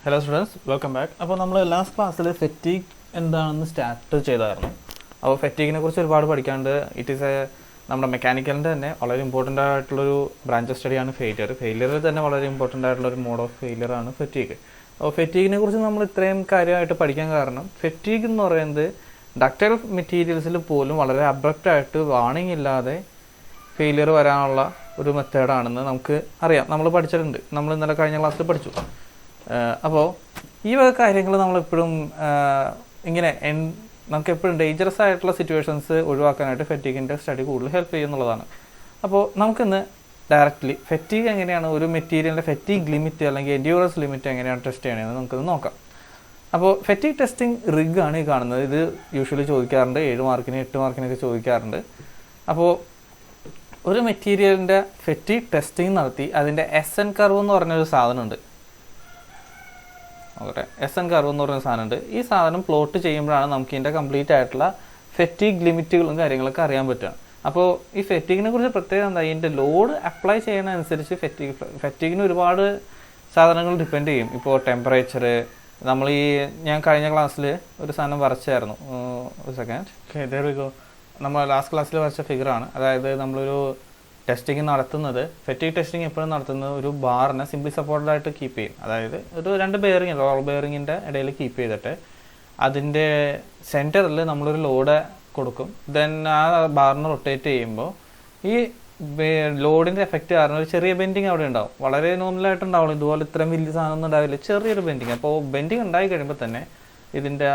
Hello students, welcome back. അപ്പോൾ നമ്മൾ last ക്ലാസ്സിൽ ഫെറ്റീഗ് എന്താണെന്ന് സ്റ്റാർട്ട് ചെയ്തായിരുന്നു. അപ്പോൾ ഫെറ്റീഗിനെ കുറിച്ച് ഒരുപാട് പഠിക്കാണ്ട്. നമ്മുടെ മെക്കാനിക്കലിൻ്റെ തന്നെ വളരെ ഇമ്പോർട്ടൻ്റ് ആയിട്ടുള്ളൊരു ബ്രാഞ്ച് ഓഫ് സ്റ്റഡിയാണ് ഫെയിലിയറിൽ തന്നെ വളരെ ഇമ്പോർട്ടൻ്റ് ആയിട്ടുള്ളൊരു മോഡ് ഓഫ് ഫെയിലിയറാണ് ഫെറ്റീഗ്. അപ്പോൾ ഫെറ്റീഗിനെ കുറിച്ച് നമ്മൾ ഇത്രയും കാര്യമായിട്ട് പഠിക്കാൻ കാരണം ഫെറ്റീഗ് എന്ന് പറയുന്നത് ഡക്റ്റൈൽ മെറ്റീരിയൽസിൽ പോലും വളരെ അബ്രപ്റ്റായിട്ട് വാണിംഗ് ഇല്ലാതെ ഫെയിലിയർ വരാനുള്ള ഒരു മെത്തേഡാണെന്ന് നമുക്ക് അറിയാം. നമ്മൾ പഠിച്ചിട്ടുണ്ട്, നമ്മൾ ഇന്നലെ കഴിഞ്ഞ ക്ലാസ്സിൽ പഠിച്ചു. അപ്പോൾ ഈ വക കാര്യങ്ങൾ നമ്മളെപ്പോഴും ഇങ്ങനെ നമുക്കെപ്പോഴും ഡേഞ്ചറസ് ആയിട്ടുള്ള സിറ്റുവേഷൻസ് ഒഴിവാക്കാനായിട്ട് ഫെറ്റീഗിൻ്റെ സ്റ്റഡി കൂടുതൽ ഹെൽപ്പ് ചെയ്യുന്നുള്ളതാണ്. അപ്പോൾ നമുക്കിന്ന് ഡയറക്റ്റ്ലി ഫെറ്റീഗ് എങ്ങനെയാണ് ഒരു മെറ്റീരിയലിൻ്റെ ഫെറ്റീഗ് ലിമിറ്റ് അല്ലെങ്കിൽ എൻഡ്യൂറൻസ് ലിമിറ്റ് എങ്ങനെയാണ് ടെസ്റ്റ് ചെയ്യണമെന്ന് നമുക്കിത് നോക്കാം. അപ്പോൾ ഫെറ്റീഗ് ടെസ്റ്റിംഗ് റിഗ് ആണ് ഈ കാണുന്നത്. ഇത് യൂഷ്വലി ചോദിക്കാറുണ്ട്, 7 മാർക്കിന് 8 മാർക്കിനൊക്കെ ചോദിക്കാറുണ്ട്. അപ്പോൾ ഒരു മെറ്റീരിയലിൻ്റെ ഫെറ്റീഗ് ടെസ്റ്റിംഗ് നടത്തി അതിൻ്റെ SN കർവ് എന്ന് പറഞ്ഞൊരു സാധനമുണ്ട്. നോക്കട്ടെ, SN കർവ് എന്ന് പറയുന്ന സാധനമുണ്ട്. ഈ സാധനം പ്ലോട്ട് ചെയ്യുമ്പോഴാണ് നമുക്ക് ഇതിൻ്റെ കംപ്ലീറ്റ് ആയിട്ടുള്ള ഫെറ്റീഗ് ലിമിറ്റുകളും കാര്യങ്ങളൊക്കെ അറിയാൻ പറ്റുക. അപ്പോൾ ഈ ഫെറ്റീഗിനെ കുറിച്ച് പ്രത്യേകം എന്താ, ഇതിൻ്റെ ലോഡ് അപ്ലൈ ചെയ്യുന്നതനുസരിച്ച് ഫെറ്റീഗിന് ഒരുപാട് സാധനങ്ങൾ ഡിപ്പെൻഡ് ചെയ്യും. ഇപ്പോൾ ടെമ്പറേച്ചർ, ഞാൻ കഴിഞ്ഞ ക്ലാസ്സിൽ ഒരു സാധനം വരച്ചായിരുന്നു. ഒരു സെക്കൻഡ്, നമ്മൾ ലാസ്റ്റ് ക്ലാസ്സിൽ വരച്ച ഫിഗറാണ്. അതായത് നമ്മളൊരു ടെസ്റ്റിംഗ് നടത്തുന്നത്, ഫെറ്റീഗ് ടെസ്റ്റിംഗ് എപ്പോഴും നടത്തുന്നത് ഒരു ബാറിനെ സിംപ്ലി സപ്പോർട്ടഡ് ആയിട്ട് കീപ്പ് ചെയ്യും. അതായത് ഒരു 2 ബെയറിംഗ് റോൾ ബെയറിങ്ങിൻ്റെ ഇടയിൽ കീപ്പ് ചെയ്തിട്ട് അതിൻ്റെ സെൻറ്ററിൽ നമ്മളൊരു ലോഡ് കൊടുക്കും. ദെൻ ആ ബാറിനെ റൊട്ടേറ്റ് ചെയ്യുമ്പോൾ ഈ ലോഡിൻ്റെ എഫക്റ്റ് കാരണം ഒരു ചെറിയ ബെൻഡിങ് അവിടെ ഉണ്ടാവും. വളരെ നോർമലായിട്ട് ഉണ്ടാവുള്ളൂ, ഇതുപോലെ ഇത്രയും വലിയ സാധനമൊന്നും ഉണ്ടാവില്ല, ചെറിയൊരു ബെൻഡിങ്. അപ്പോൾ ബെൻഡിങ് ഉണ്ടായി കഴിയുമ്പോൾ തന്നെ ഇതിൻ്റെ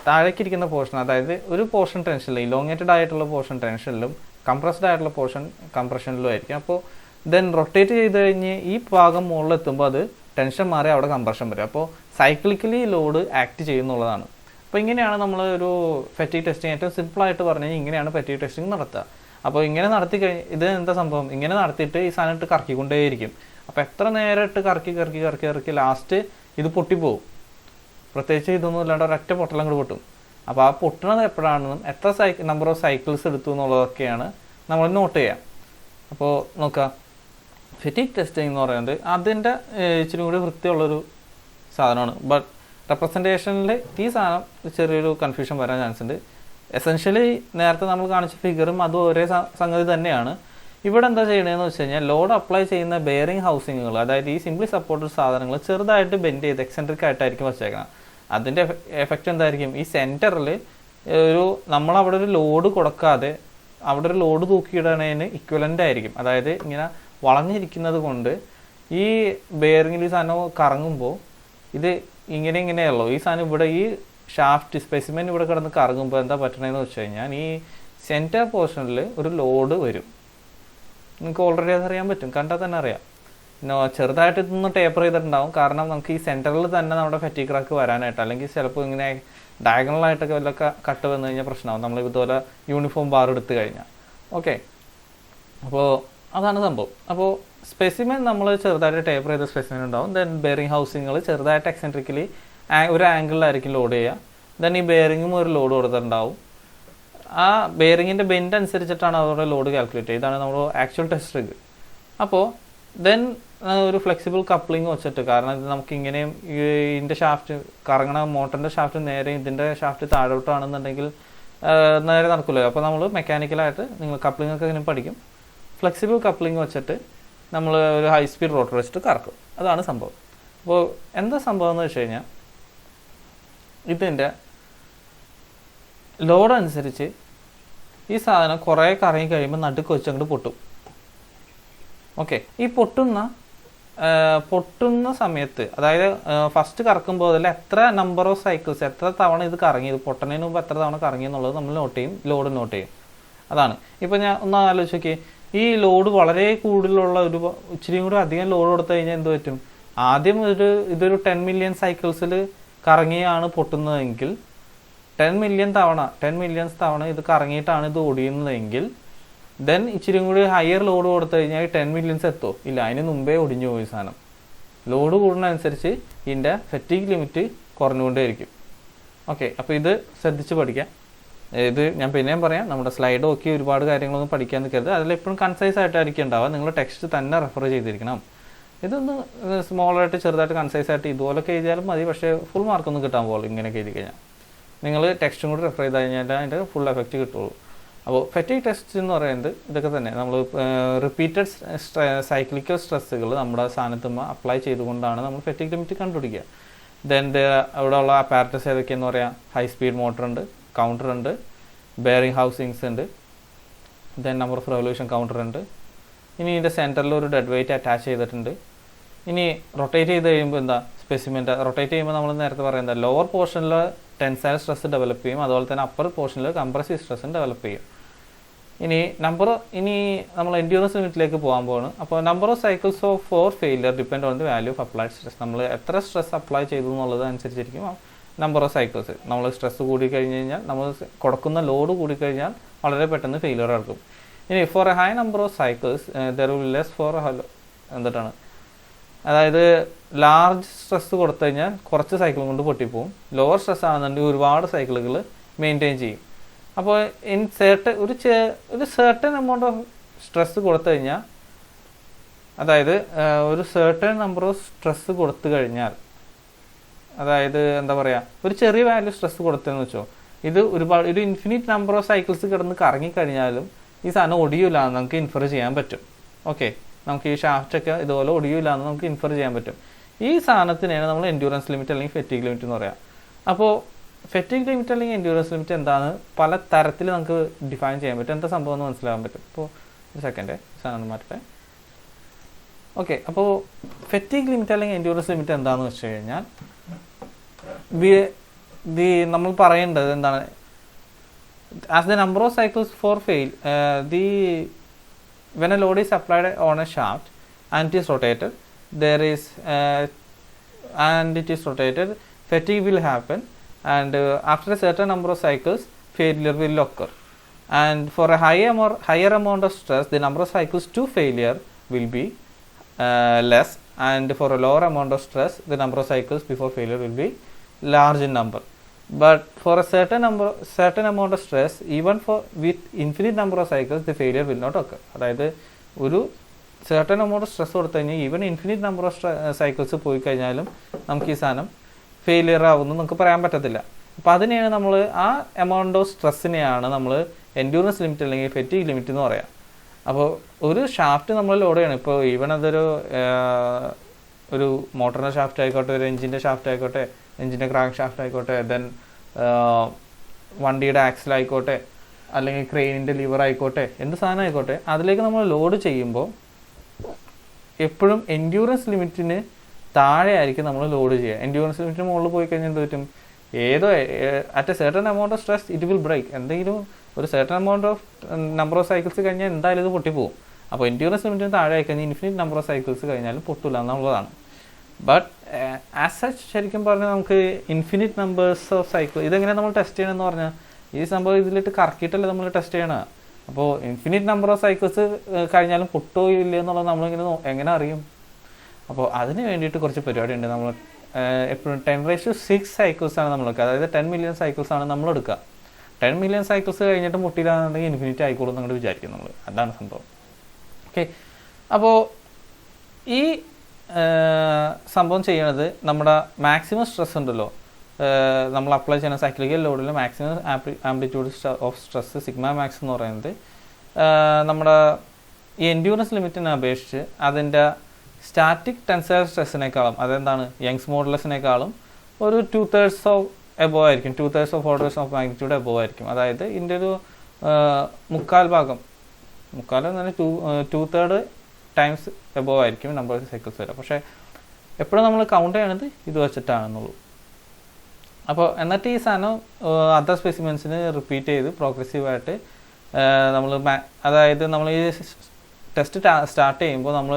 താഴേക്കിരിക്കുന്ന പോർഷൻ, അതായത് ഒരു പോർഷൻ ടെൻഷനിലും ഇലോങ്ങേറ്റഡ് ആയിട്ടുള്ള പോർഷൻ ടെൻഷനിലും കംപ്രസ്ഡ് ആയിട്ടുള്ള പോർഷൻ കംപ്രഷനിലും ആയിരിക്കും. അപ്പോൾ ദെൻ റൊട്ടേറ്റ് ചെയ്ത് കഴിഞ്ഞ് ഈ ഭാഗം മുകളിലെത്തുമ്പോൾ അത് ടെൻഷൻ മാറി അവിടെ കംപ്രഷൻ വരും. അപ്പോൾ സൈക്ലിക്കലി ലോഡ് ആക്ട് ചെയ്യുന്നുള്ളതാണ്. അപ്പോൾ ഇങ്ങനെയാണ് നമ്മൾ ഒരു ഫെറ്റീഗ് ടെസ്റ്റിംഗ് ഏറ്റവും സിമ്പിളായിട്ട് പറഞ്ഞു കഴിഞ്ഞാൽ ഇങ്ങനെയാണ് ഫെറ്റീഗ് ടെസ്റ്റിംഗ് നടത്തുക. അപ്പോൾ ഇങ്ങനെ നടത്തി ഇത് എന്താ സംഭവം, ഇങ്ങനെ നടത്തിയിട്ട് ഈ സാധനം ഇട്ട് കറക്കിക്കൊണ്ടേയിരിക്കും. അപ്പോൾ എത്ര നേരം ഇട്ട് കറക്കി ലാസ്റ്റ് ഇത് പൊട്ടിപ്പോവും. പ്രത്യേകിച്ച് ഇതൊന്നും ഇല്ലാണ്ട് ഒരൊറ്റ പൊട്ടലും കൂടി പൊട്ടും. അപ്പോൾ ആ പൊട്ടണത് എപ്പോഴാണെന്നും എത്ര നമ്പർ ഓഫ് സൈക്കിൾസ് എടുത്തു എന്നുള്ളതൊക്കെയാണ് നമ്മൾ നോട്ട് ചെയ്യുക. അപ്പോൾ നോക്കുക, ഫെറ്റീഗ് ടെസ്റ്റിംഗ് എന്ന് പറയുന്നത് അതിൻ്റെ ഇച്ചിരി കൂടി വൃത്തിയുള്ളൊരു സാധനമാണ്. ബട്ട് റെപ്രസെൻറ്റേഷനിൽ ഈ സാധനം ചെറിയൊരു കൺഫ്യൂഷൻ വരാൻ ചാൻസ് ഉണ്ട്. എസെൻഷ്യലി നേരത്തെ നമ്മൾ കാണിച്ച ഫിഗറും അതും ഒരേ സംഗതി തന്നെയാണ്. ഇവിടെ എന്താ ചെയ്യണതെന്ന് വെച്ച് കഴിഞ്ഞാൽ ലോഡ് അപ്ലൈ ചെയ്യുന്ന ബെയറിംഗ് ഹൗസിങ്ങുകൾ, അതായത് ഈ സിംപ്ലി സപ്പോർട്ടഡ് സാധനങ്ങൾ ചെറുതായിട്ട് ബെൻഡ് ചെയ്ത് എക്സെൻട്രിക് ആയിട്ടായിരിക്കും വെച്ചേക്കണം. അതിൻ്റെ എഫക്റ്റ് എന്തായിരിക്കും, ഈ സെൻറ്ററിൽ നമ്മളവിടെ ഒരു ലോഡ് കൊടുക്കാതെ അവിടെ ഒരു ലോഡ് തൂക്കിയിടുന്നതിന് ഇക്വലൻ്റ് ആയിരിക്കും. അതായത് ഇങ്ങനെ വളഞ്ഞിരിക്കുന്നത് കൊണ്ട് ഈ ബെയറിങ്ങിൽ ഈ സാധനം കറങ്ങുമ്പോൾ ഇത് ഇങ്ങനെയുള്ളൂ. ഈ സാധനം ഇവിടെ ഈ ഷാഫ്റ്റ് സ്പെസിമെൻ ഇവിടെ കിടന്ന് കറങ്ങുമ്പോൾ എന്താ പറ്റണതെന്ന് വെച്ച് കഴിഞ്ഞാൽ ഈ സെൻറ്റർ പോർഷനിൽ ഒരു ലോഡ് വരും. നിങ്ങൾക്ക് ഓൾറെഡി അതറിയാൻ പറ്റും, കണ്ടാൽ തന്നെ അറിയാം. ചെറുതായിട്ട് ഇതൊന്ന് ടേപ്പർ ചെയ്തിട്ടുണ്ടാവും. കാരണം നമുക്ക് ഈ സെൻറ്ററിൽ തന്നെ നമ്മുടെ ഫെറ്റീഗ് ക്രാക്ക് വരാനായിട്ട്, അല്ലെങ്കിൽ ചിലപ്പോൾ ഇങ്ങനെ ഡയഗണലായിട്ടൊക്കെ വല്ല കട്ട് വന്നു കഴിഞ്ഞാൽ പ്രശ്നമാവും, നമ്മൾ ഇതുപോലെ യൂണിഫോം ബാർ എടുത്തു കഴിഞ്ഞാൽ. ഓക്കെ, അപ്പോൾ അതാണ് സംഭവം. അപ്പോൾ സ്പെസിമെൻ നമ്മൾ ചെറുതായിട്ട് ടേപ്പർ ചെയ്ത സ്പെസിമെൻ ഉണ്ടാവും. ദെൻ ബെയറിംഗ് ഹൗസിങ്ങൾ ചെറുതായിട്ട് എക്സെൻട്രിക്കലി ഒരു ആംഗിളിലായിരിക്കും ലോഡ് ചെയ്യുക. ദെൻ ഈ ബെയറിങ്ങും ഒരു ലോഡ് കൊടുത്തിട്ടുണ്ടാവും. ആ ബെയറിങ്ങിൻ്റെ ബെൻഡ് അനുസരിച്ചിട്ടാണ് അവരുടെ ലോഡ് കാൽക്കുലേറ്റ് ചെയ്യുക. ഇതാണ് നമ്മൾ ആക്ച്വൽ ടെസ്റ്റ് റിഗ്. അപ്പോൾ ദെൻ ഒരു ഫ്ലെക്സിബിൾ കപ്ലിങ് വെച്ചിട്ട്, കാരണം ഇത് നമുക്ക് ഇങ്ങനെയും ഇതിൻ്റെ ഷാഫ്റ്റ് കറങ്ങണ മോട്ടറിൻ്റെ ഷാഫ്റ്റ് നേരെ ഇതിൻ്റെ ഷാഫ്റ്റ് താഴോട്ടാണെന്നുണ്ടെങ്കിൽ നേരെ നടക്കില്ല. അപ്പോൾ നമ്മൾ മെക്കാനിക്കലായിട്ട് നിങ്ങൾ കപ്ലിംഗ് ഒക്കെ ഇങ്ങനെ പഠിക്കും. ഫ്ലെക്സിബിൾ കപ്ലിങ് വെച്ചിട്ട് നമ്മൾ ഒരു ഹൈ സ്പീഡ് റോട്ടർ വെച്ചിട്ട് കറക്കും. അതാണ് സംഭവം. അപ്പോൾ എന്താ സംഭവം എന്ന് വെച്ച് കഴിഞ്ഞാൽ ഇതിൻ്റെ ലോഡ് അനുസരിച്ച് ഈ സാധനം കുറേ കറങ്ങി കഴിയുമ്പോൾ നടുക്ക് വെച്ച് അങ്ങോട്ട് പൊട്ടും. ഓക്കെ, ഈ പൊട്ടുന്ന സമയത്ത്, അതായത് ഫസ്റ്റ് കറക്കുമ്പോൾ അതിൽ എത്ര നമ്പർ ഓഫ് സൈക്കിൾസ്, എത്ര തവണ ഇത് കറങ്ങി, ഇത് പൊട്ടുന്നതിന് മുമ്പ് എത്ര തവണ കറങ്ങി എന്നുള്ളത് നമ്മൾ നോട്ട് ചെയ്യും, ലോഡ് നോട്ട് ചെയ്യും. അതാണ്. ഇപ്പോൾ ഞാൻ ഒന്ന് ആലോചിച്ച് നോക്കി, ഈ ലോഡ് വളരെ കൂടുതലുള്ള ഇച്ചിരി കൂടി അധികം ലോഡ് കൊടുത്തു കഴിഞ്ഞാൽ എന്ത് പറ്റും, ആദ്യം ഇതൊരു 10 മില്യൺ സൈക്കിൾസിൽ കറങ്ങിയാണ് പൊട്ടുന്നതെങ്കിൽ 10 മില്യൺ തവണ ഇത് കറങ്ങിയിട്ടാണ് ഇത് ഒടിയുന്നതെങ്കിൽ ദെൻ ഇച്ചിരി കൂടി ഹയർ ലോഡ് കൊടുത്തു കഴിഞ്ഞാൽ 10 മില്യൺസ് എത്തോ ഇല്ല, അതിന് മുമ്പേ ഒടിഞ്ഞു പോയി സാധനം. ലോഡ് കൂടുന്നതനുസരിച്ച് ഇതിൻ്റെ ഫെറ്റീഗ് ലിമിറ്റ് കുറഞ്ഞുകൊണ്ടേയിരിക്കും. ഓക്കെ, അപ്പോൾ ഇത് ശ്രദ്ധിച്ച് പഠിക്കാം. ഇത് ഞാൻ പിന്നെയും പറയാം, നമ്മുടെ സ്ലൈഡ് നോക്കി ഒരുപാട് കാര്യങ്ങളൊന്നും പഠിക്കാൻ നിൽക്കരുത്. അതിലെപ്പോഴും കൺസൈസ് ആയിട്ടായിരിക്കും ഉണ്ടാവുക. നിങ്ങൾ ടെക്സ്റ്റ് തന്നെ റെഫർ ചെയ്തിരിക്കണം. ഇതൊന്ന് സ്മോളായിട്ട് ചെറുതായിട്ട് കൺസൈസ് ആയിട്ട് ഇതുപോലൊക്കെ എഴുതിയാലും മതി, പക്ഷേ ഫുൾ മാർക്കൊന്നും കിട്ടാൻ പോകുള്ളൂ ഇങ്ങനെയൊക്കെ എഴുതി കഴിഞ്ഞാൽ. നിങ്ങൾ ടെക്സ്റ്റും കൂടി റെഫർ ചെയ്ത് കഴിഞ്ഞാൽ അതിൻ്റെ ഫുൾ എഫക്റ്റ് കിട്ടുള്ളൂ. അപ്പോൾ ഫെറ്റിക് ടെസ്റ്റ് എന്ന് പറയുന്നത് ഇതൊക്കെ തന്നെ, നമ്മൾ റിപ്പീറ്റഡ് സൈക്ലിക്കൽ സ്ട്രെസ്സുകൾ നമ്മുടെ സാധനത്തുമ്പോൾ അപ്ലൈ ചെയ്തുകൊണ്ടാണ് നമ്മൾ ഫെറ്റിക് ലിമിറ്റ് കണ്ടുപിടിക്കുക. ദെൻ അവിടെയുള്ള അപ്പാരറ്റസ് ഏതൊക്കെയെന്ന് പറയാം, ഹൈ സ്പീഡ് മോട്ടർ ഉണ്ട്, കൗണ്ടർ ഉണ്ട്, ബെയറിംഗ് ഹൗസിങ്സ് ഉണ്ട്, then number of revolution counter ഉണ്ട്. ഇനി ഇതിൻ്റെ സെൻറ്ററിൽ ഒരു ഡെഡ് വെയിറ്റ് അറ്റാച്ച് ചെയ്തിട്ടുണ്ട്. ഇനി റൊട്ടേറ്റ് ചെയ്ത് കഴിയുമ്പോൾ എന്താ സ്പെസിമെൻ്റ് റൊട്ടേറ്റ് ചെയ്യുമ്പോൾ നമ്മൾ നേരത്തെ പറയുന്നത് ലോവർ പോർഷനിൽ ടെൻസൈൽ സ്ട്രെസ് ഡെവലപ്പ് ചെയ്യും, അതുപോലെ തന്നെ അപ്പർ പോർഷനിൽ കംപ്രസീവ് സ്ട്രെസ്സും ഡെവലപ്പ് ചെയ്യും. ഇനി നമ്മൾ എൻഡ്യൂറൻസ് ലിമിറ്റിലേക്ക് പോകാൻ പോവാണ്. അപ്പോൾ number of cycles of four failure depend on the value of applied stress. നമ്മൾ എത്ര സ്ട്രെസ് അപ്ലൈ ചെയ്തു എന്നുള്ളത് അനുസരിച്ചിരിക്കും നമ്പർ ഓഫ് സൈക്കിൾസ്. നമ്മൾ സ്ട്രെസ് കൂടിക്കഴിഞ്ഞ് കഴിഞ്ഞാൽ, നമ്മൾ കൊടുക്കുന്ന ലോഡ് കൂടിക്കഴിഞ്ഞാൽ വളരെ പെട്ടെന്ന് ഫെയിലിയർ നടക്കും. ഇനി for a high number of cycles there will less for എന്താണ്, അതായത് ലാർജ് സ്ട്രെസ് കൊടുത്തു കഴിഞ്ഞാൽ കുറച്ച് സൈക്കിൾ കൊണ്ട് പൊട്ടിപ്പോവും. ലോവർ സ്ട്രെസ് ആണെന്നുണ്ടെങ്കിൽ ഒരുപാട് സൈക്കിളുകൾ മെയിൻറ്റെയിൻ ചെയ്യും. അപ്പോൾ ഒരു സെർട്ടൺ എമൗണ്ട് ഓഫ് സ്ട്രെസ് കൊടുത്തു കഴിഞ്ഞാൽ, അതായത് ഒരു സെർട്ടൺ നമ്പർ ഓഫ് സ്ട്രെസ് കൊടുത്തു കഴിഞ്ഞാൽ, അതായത് എന്താ പറയുക, ഒരു ചെറിയ വാല്യൂ സ്ട്രെസ് കൊടുത്തതെന്ന് വെച്ചോ, ഒരു ഇൻഫിനിറ്റ് നമ്പർ ഓഫ് സൈക്കിൾസ് കിടന്ന് കറങ്ങിക്കഴിഞ്ഞാലും ഈ സാധനം ഒടിയില്ല എന്ന് നമുക്ക് ഇൻഫർ ചെയ്യാൻ പറ്റും. ഓക്കെ, നമുക്ക് ഈ ഷാഫ്റ്റൊക്കെ ഇതുപോലെ ഒടിയില്ല എന്ന് നമുക്ക് ഇൻഫർ ചെയ്യാൻ പറ്റും. ഈ സാധനത്തിനാണ് നമ്മൾ എൻഡ്യൂറൻസ് ലിമിറ്റ് അല്ലെങ്കിൽ ഫെറ്റിക് ലിമിറ്റ് എന്ന് പറയാം. അപ്പോൾ ഫെറ്റിക് ലിമിറ്റ് അല്ലെങ്കിൽ എൻഡ്യൂറൻസ് ലിമിറ്റ് എന്താണ് പല തരത്തിൽ നമുക്ക് ഡിഫൈൻ ചെയ്യാൻ പറ്റും. എന്താ സംഭവം എന്ന് മനസ്സിലാക്കാൻ പറ്റും. ഇപ്പോൾ ഒരു സെക്കൻഡ് സാധനം മാറ്റട്ടെ. ഓക്കെ, അപ്പോൾ ഫെറ്റിക് ലിമിറ്റ് അല്ലെങ്കിൽ എൻഡ്യൂറൻസ് ലിമിറ്റ് എന്താണെന്ന് വെച്ച് കഴിഞ്ഞാൽ, നമ്മൾ പറയേണ്ടത് എന്താണ്, as the number of cycles for fail, when a load is applied on a shaft and it is rotated, fatigue will happen, and after a certain number of cycles failure will occur. And for a higher amount of stress, the number of cycles to failure will be less, and for a lower amount of stress, the number of cycles before failure will be large in number. But for a certain amount of stress, even with infinite number of cycles, the failure will not occur. അതായത് ഒരു certain amount of stress കൊടുത്തു കഴിഞ്ഞാൽ even infinite number of cycles പോയി കഴിഞ്ഞാലും നമുക്ക് ഈ സാധനം failure ആവുമെന്ന് നമുക്ക് പറയാൻ പറ്റത്തില്ല. അപ്പോൾ അതിനെയാണ് നമ്മൾ, ആ എമൗണ്ട് ഓഫ് സ്ട്രെസ്സിനെയാണ് നമ്മൾ എൻഡ്യൂറൻസ് ലിമിറ്റ് അല്ലെങ്കിൽ ഫെറ്റിക് ലിമിറ്റ് എന്ന് പറയാം. അപ്പോൾ ഒരു ഷാഫ്റ്റ് നമ്മൾ ലോഡ് ചെയ്യണം. ഇപ്പോൾ ഈവൻ അതൊരു മോട്ടറിൻ്റെ ഷാഫ്റ്റ് ആയിക്കോട്ടെ, ഒരു എഞ്ചിൻ്റെ ഷാഫ്റ്റ് ആയിക്കോട്ടെ, എഞ്ചിൻ്റെ ക്രാങ്ക് ഷാഫ്റ്റ് ആയിക്കോട്ടെ, ദെൻ വണ്ടിയുടെ ആക്സിൽ ആയിക്കോട്ടെ, അല്ലെങ്കിൽ ക്രെയിനിൻ്റെ ലിവർ ആയിക്കോട്ടെ, എന്ത് സാധനം ആയിക്കോട്ടെ, അതിലേക്ക് നമ്മൾ ലോഡ് ചെയ്യുമ്പോൾ എപ്പോഴും എൻഡ്യൂറൻസ് ലിമിറ്റിന് താഴെ ആയിരിക്കും നമ്മൾ ലോഡ് ചെയ്യുക. എൻഡ്യൂറൻസ് ലിമിറ്റിന് മുകളിൽ പോയി കഴിഞ്ഞാൽ എന്ത് പറ്റും, at a certain amount of stress it will break. എന്തെങ്കിലും ഒരു certain amount of number of cycles കഴിഞ്ഞാൽ എന്തായാലും ഇത് പൊട്ടിപ്പോകും. അപ്പോൾ എൻഡ്യൂറൻസ് ലിമിറ്റിന് താഴെ ആയി കഴിഞ്ഞാൽ ഇൻഫിനിറ്റ് നമ്പർ ഓഫ് സൈക്കിൾസ് കഴിഞ്ഞാലും പൊട്ടില്ല എന്നുള്ളതാണ്. ബട്ട് ആസ് സച്ച് ശരിക്കും പറഞ്ഞാൽ നമുക്ക് ഇൻഫിനിറ്റ് നമ്പേഴ്സ് ഓഫ് സൈക്കിൾ ഇതെങ്ങനെ നമ്മൾ ടെസ്റ്റ് ചെയ്യണമെന്ന് പറഞ്ഞാൽ, ഈ സംഭവം ഇതിലിട്ട് കറക്കിയിട്ടല്ലേ നമ്മൾ ടെസ്റ്റ് ചെയ്യണം. അപ്പോൾ ഇൻഫിനിറ്റ് നമ്പർ ഓഫ് സൈക്കിൾസ് കഴിഞ്ഞാലും പൊട്ടോ ഇല്ല എന്നുള്ളത് നമ്മളിങ്ങനെ എങ്ങനെ അറിയും? അപ്പോൾ അതിന് വേണ്ടിയിട്ട് കുറച്ച് പരിപാടി ഉണ്ട്. നമ്മൾ എപ്പോഴും 10⁶ സൈക്കിൾസാണ് നമ്മളെടുക്കുക. അതായത് 10 മില്യൺ സൈക്കിൾസാണ് നമ്മളെടുക്കുക. 10 മില്യൺ സൈക്കിൾസ് കഴിഞ്ഞിട്ട് മുട്ടിയില്ലാന്നുണ്ടെങ്കിൽ ഇൻഫിനിറ്റ് ആയിക്കോളും എന്നങ്ങോട്ട് വിചാരിക്കും നമ്മൾ. അതാണ് സംഭവം. ഓക്കെ, അപ്പോൾ ഈ സംഭവം ചെയ്യണത് നമ്മുടെ മാക്സിമം സ്ട്രെസ് ഉണ്ടല്ലോ, നമ്മൾ അപ്ലൈ ചെയ്യുന്ന സൈക്ലിക്കൽ ലോഡിൽ maximum amplitude of stress sigma max എന്ന് പറയുന്നത് നമ്മുടെ ഈ എൻഡ്യൂറൻസ് ലിമിറ്റിനെ അപേക്ഷിച്ച് അതിൻ്റെ സ്റ്റാറ്റിക് ടെൻസൈൽ സ്ട്രെസ്സിനേക്കാളും, അതെന്താണ് യങ്സ് മോഡുലസിനേക്കാളും ഒരു 2/3 ഓഫ് എബോവ് ആയിരിക്കും. 2/3 of orders of magnitude above ആയിരിക്കും. അതായത് ഇതിൻ്റെ ഒരു മുക്കാൽ എന്ന് പറഞ്ഞാൽ 2/3 ടൈംസ് എബോവ് ആയിരിക്കും നമ്പർ ഓഫ് സൈക്കിൾസ് വരെ. പക്ഷേ എപ്പോഴും നമ്മൾ കൗണ്ട് ചെയ്യണത് ഇത് വെച്ചിട്ടാണെന്നുള്ളൂ. അപ്പോൾ എന്നിട്ട് ഈ സാധനം അതർ സ്പെസിമെൻസിന് റിപ്പീറ്റ് ചെയ്ത് പ്രോഗ്രസീവായിട്ട് നമ്മൾ അതായത് നമ്മൾ ഈ ടെസ്റ്റ് സ്റ്റാർട്ട് ചെയ്യുമ്പോൾ നമ്മൾ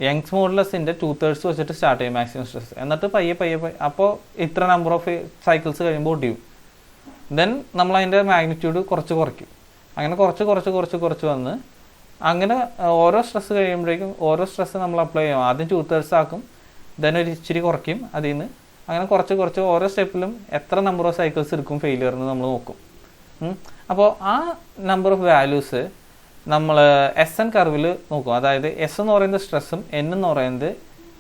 യങ്സ് മോഡുലസിൻ്റെ 2/3 വെച്ചിട്ട് സ്റ്റാർട്ട് ചെയ്യും മാക്സിമം സ്ട്രെസ്. എന്നിട്ട് പയ്യെ അപ്പോൾ ഇത്ര നമ്പർ ഓഫ് സൈക്കിൾസ് കഴിയുമ്പോൾ ഒടിയും. ദെൻ നമ്മൾ അതിൻ്റെ മാഗ്നിറ്റ്യൂഡ് കുറയ്ക്കും. അങ്ങനെ കുറച്ച് വന്ന് അങ്ങനെ ഓരോ സ്ട്രെസ് കഴിയുമ്പോഴേക്കും ഓരോ സ്ട്രെസ് നമ്മൾ അപ്ലൈ ചെയ്യും. ആദ്യം 2/3 ആക്കും, ദെൻ ഒരു ഇച്ചിരി കുറയ്ക്കും അതിൽ നിന്ന്. അങ്ങനെ കുറച്ച് ഓരോ സ്റ്റെപ്പിലും എത്ര നമ്പർ ഓഫ് സൈക്കിൾസ് എടുക്കും ഫെയിലിയറിന് നമ്മൾ നോക്കും. അപ്പോൾ ആ നമ്പർ ഓഫ് വാല്യൂസ് നമ്മൾ എസ് എൻ കർവിൽ നോക്കും. അതായത് എസ് എന്ന് പറയുന്നത് സ്ട്രെസ്സും എൻ എന്ന് പറയുന്നത്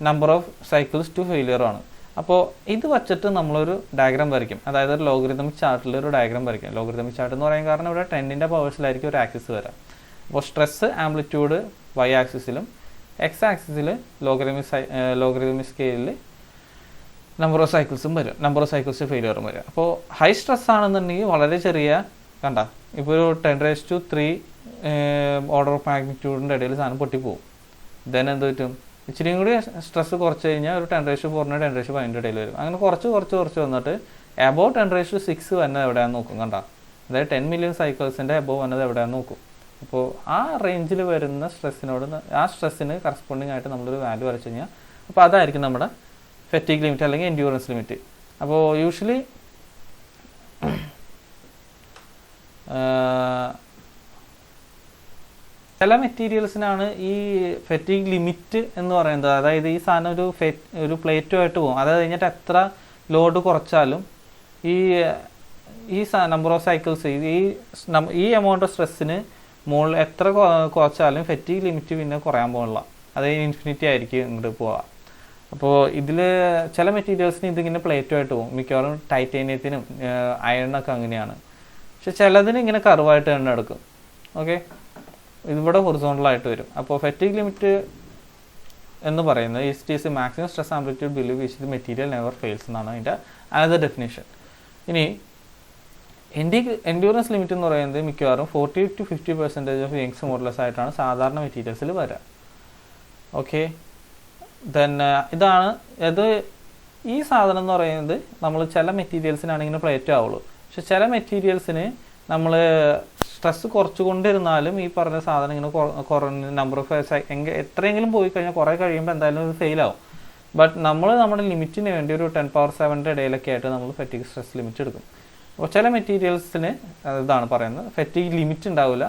നമ്പർ ഓഫ് സൈക്കിൾസ് ടു ഫെയിലിയറുമാണ്. അപ്പോൾ ഇത് വച്ചിട്ട് നമ്മളൊരു ഡയഗ്രാം വരയ്ക്കും. അതായത് ഒരു ലോഗരിതമിക് ചാർട്ടിൽ ഒരു ഡയഗ്രാം വരയ്ക്കും. ലോഗരിതമിക് ചാർട്ട് എന്ന് പറയാൻ കാരണം ഇവിടെ ട്രെൻഡിൻ്റെ പവേഴ്സിലായിരിക്കും ഒരു ആക്സിസ് വരാം. അപ്പോൾ സ്ട്രെസ് ആംപ്ലിറ്റ്യൂഡ് വൈ ആക്സിസിലും എക്സ് ആക്സിസിൽ ലോഗരിതമിക് സ്കെയിലിൽ നമ്പർ ഓഫ് സൈക്കിൾസും വരും, നമ്പർ ഓഫ് സൈക്കിൾസ് ഫെയിലിയറും വരും. അപ്പോൾ ഹൈ സ്ട്രെസ് ആണെന്നുണ്ടെങ്കിൽ വളരെ ചെറിയ കണ്ട ഇപ്പോൾ ഒരു 10⁻³ ഓർഡർ ഓഫ് മാഗ്നിറ്റ്യൂഡിൻ്റെ ഇടയിൽ സാധനം പൊട്ടിപ്പോവും. ദെൻ എന്ത് പറ്റും, ഇച്ചിരിയും കൂടി സ്ട്രെസ് കുറച്ച് കഴിഞ്ഞാൽ ഒരു 10⁻⁴ 10⁻⁵ ഇടയിൽ വരും. അങ്ങനെ കുറച്ച് വന്നിട്ട് എബോവ് 10⁻⁶ വരുന്നത് എവിടെയാണെന്ന് നോക്കും. കണ്ട അതായത് 10 മില്യൺ സൈക്കിൾസിൻ്റെ എബോവ് വന്നത് എവിടെയാണെന്ന് നോക്കും. അപ്പോൾ ആ റേഞ്ചിൽ വരുന്ന സ്ട്രെസ്സിനോട് ആ സ്ട്രെസ്സിന് കറസ്പോണ്ടിങ് ആയിട്ട് നമ്മളൊരു വാല്യൂ വരച്ച് കഴിഞ്ഞാൽ അപ്പോൾ അതായിരിക്കും നമ്മുടെ ഫെറ്റീഗ് ലിമിറ്റ് അല്ലെങ്കിൽ എൻഡ്യൂറൻസ് ലിമിറ്റ്. അപ്പോൾ യൂഷ്വലി ചില മെറ്റീരിയൽസിനാണ് ഈ ഫെറ്റീഗ് ലിമിറ്റ് എന്ന് പറയുന്നത്. അതായത് ഈ സാധനം ഒരു പ്ലേറ്റുമായിട്ട് പോകും. അത് കഴിഞ്ഞിട്ട് എത്ര ലോഡ് കുറച്ചാലും ഈ നമ്പർ ഓഫ് സൈക്കിൾസ് ഈ എമൗണ്ട് ഓഫ് സ്ട്രെസ്സിന് മുകളിൽ എത്ര കുറച്ചാലും ഫെറ്റീഗ് ലിമിറ്റ് പിന്നെ കുറയാൻ പോകില്ല. അത് ഇൻഫിനിറ്റി ആയിരിക്കും ഇങ്ങോട്ട് പോവുക. അപ്പോൾ ഇതിൽ ചില മെറ്റീരിയൽസിന് ഇതിങ്ങനെ പ്ലേറ്റുമായിട്ട് പോകും. മിക്കവാറും ടൈറ്റേനിയത്തിനും അയണിനൊക്കെ അങ്ങനെയാണ്. പക്ഷെ ചിലതിന് ഇങ്ങനെ കർവായിട്ട് തന്നെ എടുക്കും. ഓക്കെ, ഇതിവിടെ ഹൊറിസോണ്ടലായിട്ട് വരും. അപ്പോൾ ഫെറ്റീഗ് ലിമിറ്റ് എന്ന് പറയുന്നത് is maximum stress amplitude below which the material never fails എന്നാണ് അതിൻ്റെ അനദർ ഡെഫിനേഷൻ. ഇനി എൻഡ്യൂറൻസ് ലിമിറ്റ് എന്ന് പറയുന്നത് മിക്കവാറും 40 to 50% ഓഫ് യങ്സ് മോഡുലസ് ആയിട്ടാണ് സാധാരണ മെറ്റീരിയൽസിൽ വരിക. ഓക്കെ, ദെൻ ഈ സാധനം എന്ന് പറയുന്നത് നമ്മൾ ചില മെറ്റീരിയൽസിനാണെങ്കിൽ പ്ലേറ്റ് ആവുള്ളൂ. പക്ഷെ ചില മെറ്റീരിയൽസിന് നമ്മൾ സ്ട്രെസ് കുറച്ചുകൊണ്ടിരുന്നാലും ഈ പറഞ്ഞ സാധനം ഇങ്ങനെ കുറഞ്ഞ നമ്പർ ഓഫ് എത്രയെങ്കിലും പോയി കഴിഞ്ഞാൽ കുറേ കഴിയുമ്പോൾ എന്തായാലും ഇത് ഫെയിലാവും. ബട്ട് നമ്മൾ നമ്മുടെ ലിമിറ്റിന് വേണ്ടി ഒരു 10⁻⁷ ഇടയിലൊക്കെ ആയിട്ട് നമ്മൾ ഫെറ്റീഗ് സ്ട്രെസ് ലിമിറ്റ് എടുക്കും. അപ്പോൾ ചില മെറ്റീരിയൽസിന് ഇതാണ് പറയുന്നത്, ഫെറ്റീഗ് ലിമിറ്റ് ഉണ്ടാവില്ല.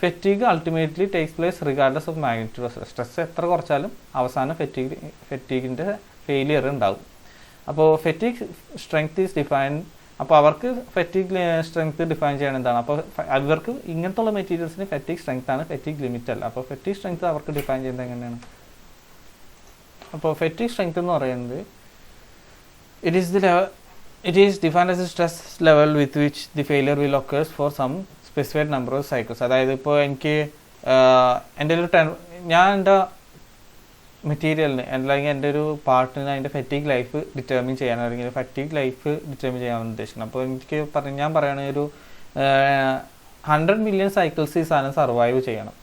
Fatigue ultimately takes place regardless of magnitude of stress. എത്ര കുറച്ചാലും അവസാനം ഫെറ്റീഗിൻ്റെ ഫെയിലിയർ ഉണ്ടാവും. അപ്പോൾ ഫെറ്റീഗ് സ്ട്രെങ്ത് ഈസ് ഡിഫൈൻ. അപ്പോൾ അവർക്ക് ഫെറ്റീഗ് സ്ട്രെങ്ത് ഡിഫൈൻ ചെയ്യണം എന്താണ്. അപ്പോൾ അവർക്ക് ഇങ്ങനത്തെ ഉള്ള മെറ്റീരിയൽസിന് ഫെറ്റീഗ് സ്ട്രെങ്ത് ആണ്, ഫെറ്റീഗ് ലിമിറ്റ് അല്ല. അപ്പോൾ ഫെറ്റീഗ് സ്ട്രെങ്ത് അവർക്ക് ഡിഫൈൻ ചെയ്യുന്നത് എങ്ങനെയാണ്? അപ്പോൾ ഫെറ്റീഗ് സ്ട്രെങ്ത് എന്ന് പറയുന്നത് it is defined as a stress level with which the failure will occur for some specified number of cycles. അതായത് ഇപ്പോൾ എനിക്ക് എൻ്റെ മെറ്റീരിയലിന് അല്ലെങ്കിൽ എൻ്റെ ഒരു പാർട്ടിന് അതിൻ്റെ ഫെറ്റീഗ് ലൈഫ് ഡിറ്റർമിൻ ചെയ്യാൻ അല്ലെങ്കിൽ ഫെറ്റീഗ് ലൈഫ് ഡിറ്റർമിൻ ചെയ്യാൻ ഉദ്ദേശിക്കുന്നത്. അപ്പോൾ എനിക്ക് ഞാൻ പറയുകയാണെങ്കിൽ ഒരു 100 മില്യൺ സൈക്കിൾസ് ഈ സാധനം സർവൈവ് ചെയ്യണം.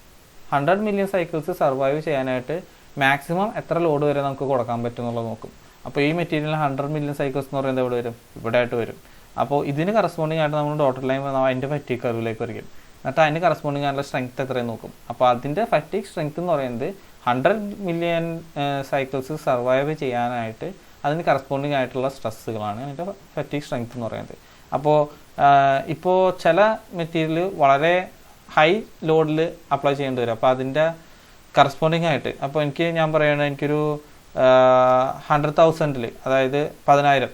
100 മില്യൺ സൈക്കിൾസ് സർവൈവ് ചെയ്യാനായിട്ട് മാക്സിമം എത്ര ലോഡ് വരെ നമുക്ക് കൊടുക്കാൻ പറ്റും എന്നുള്ളത് നോക്കും. അപ്പോൾ ഈ മെറ്റീരിയൽ 100 മില്യൺ സൈക്കിൾസ് എന്ന് പറയുന്നത് എവിടെ വരും? ഇവിടെ ആയിട്ട് വരും. അപ്പോൾ ഇതിന് കറസ്പോണ്ടിങ് ആയിട്ട് നമ്മൾ ഡോട്ടർ ലൈൻ അതിൻ്റെ ഫെറ്റീഗ് കർവിലേക്ക് വരയ്ക്കും. എന്നിട്ട് അതിന് കറസ്പോണ്ടിങ് ആയിട്ടുള്ള സ്ട്രെങ്ത് എത്രയും നോക്കും. അപ്പോൾ അതിൻ്റെ ഫെറ്റീഗ് സ്ട്രെങ്ത് എന്ന് പറയുന്നത് 100 മില്യൺ സൈക്കിൾസ് സർവൈവ് ചെയ്യാനായിട്ട് അതിന് കറസ്പോണ്ടിങ് ആയിട്ടുള്ള സ്ട്രെസ്സുകളാണ് അതിൻ്റെ ഫെറ്റീഗ് സ്ട്രെങ്ത് എന്ന് പറയുന്നത്. അപ്പോൾ ഇപ്പോൾ ചില മെറ്റീരിയൽ വളരെ ഹൈ ലോഡിൽ അപ്ലൈ ചെയ്യേണ്ടി വരും. അപ്പോൾ അതിൻ്റെ കറസ്പോണ്ടിങ് ആയിട്ട് അപ്പോൾ ഞാൻ പറയുകയാണെങ്കിൽ എനിക്കൊരു 100,000 അതായത് 10,000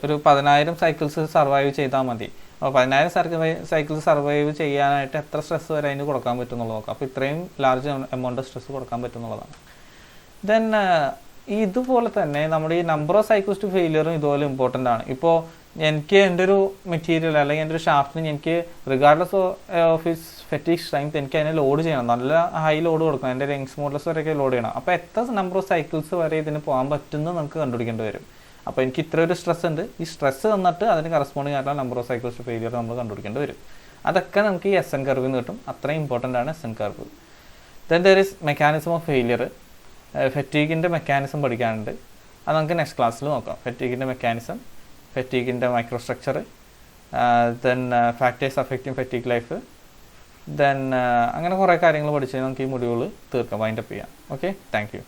ഒരു 10,000 സൈക്കിൾസ് സർവൈവ് ചെയ്താൽ മതി. അപ്പോൾ 10,000 സൈക്കിൾസ് സർവൈവ് ചെയ്യാനായിട്ട് എത്ര സ്ട്രെസ് വരെ അതിന് കൊടുക്കാൻ പറ്റും എന്നുള്ളത് നോക്കാം. അപ്പോൾ ഇത്രയും ലാർജ് എമൗണ്ട് സ്ട്രെസ് കൊടുക്കാൻ പറ്റും എന്നുള്ളതാണ്. ദെൻ ഇതുപോലെ തന്നെ നമ്മുടെ ഈ നമ്പർ ഓഫ് സൈക്കിൾസ് ടു ഫെയിലിയറും ഇതുപോലെ ഇമ്പോർട്ടൻ്റ് ആണ്. ഇപ്പോൾ എനിക്ക് എൻ്റെ ഒരു മെറ്റീരിയൽ അല്ലെങ്കിൽ എൻ്റെ ഒരു ഷാഫ്റ്റിന് എനിക്ക് regardless of his fatigue strength എനിക്ക് അതിനെ ലോഡ് ചെയ്യണം, നല്ല ഹൈ ലോഡ് കൊടുക്കണം, എൻ്റെ യങ്സ് മോഡൽസ് വരെയൊക്കെ ലോഡ് ചെയ്യണം. അപ്പോൾ എത്ര നമ്പർ ഓഫ് സൈക്കിൾസ് വരെ ഇതിന് പോകാൻ പറ്റുമെന്ന് നമുക്ക് കണ്ടുപിടിക്കേണ്ടി വരും. അപ്പോൾ എനിക്ക് ഇത്ര ഒരു സ്ട്രെസ് ഉണ്ട്, ഈ സ്ട്രെസ് തന്നിട്ട് അതിന് കറസ്പോണ്ടിങ് ആയിട്ടുള്ള number of cycles to failure നമ്മൾ കണ്ടുപിടിക്കേണ്ടി വരും. അതൊക്കെ നമുക്ക് ഈ എസ് എൻ കർവിൽ നിന്ന് കിട്ടും. അത്രയും ഇമ്പോർട്ടൻ്റ് ആണ് S N curve. Then there is mechanism of failure. ഫെറ്റീഗിൻ്റെ മെക്കാനിസം പഠിക്കാനുണ്ട്, അത് നമുക്ക് നെക്സ്റ്റ് ക്ലാസ്സിൽ നോക്കാം. ഫെറ്റീഗിൻ്റെ മെക്കാനിസം, ഫെറ്റീഗിൻ്റെ microstructure, then factors affecting fatigue life, then അങ്ങനെ കുറേ കാര്യങ്ങൾ പഠിച്ച് നമുക്ക് ഈ മൊഡ്യൂൾ തീർക്കാം, വൈൻഡപ്പ് ചെയ്യാം. Okay, thank you.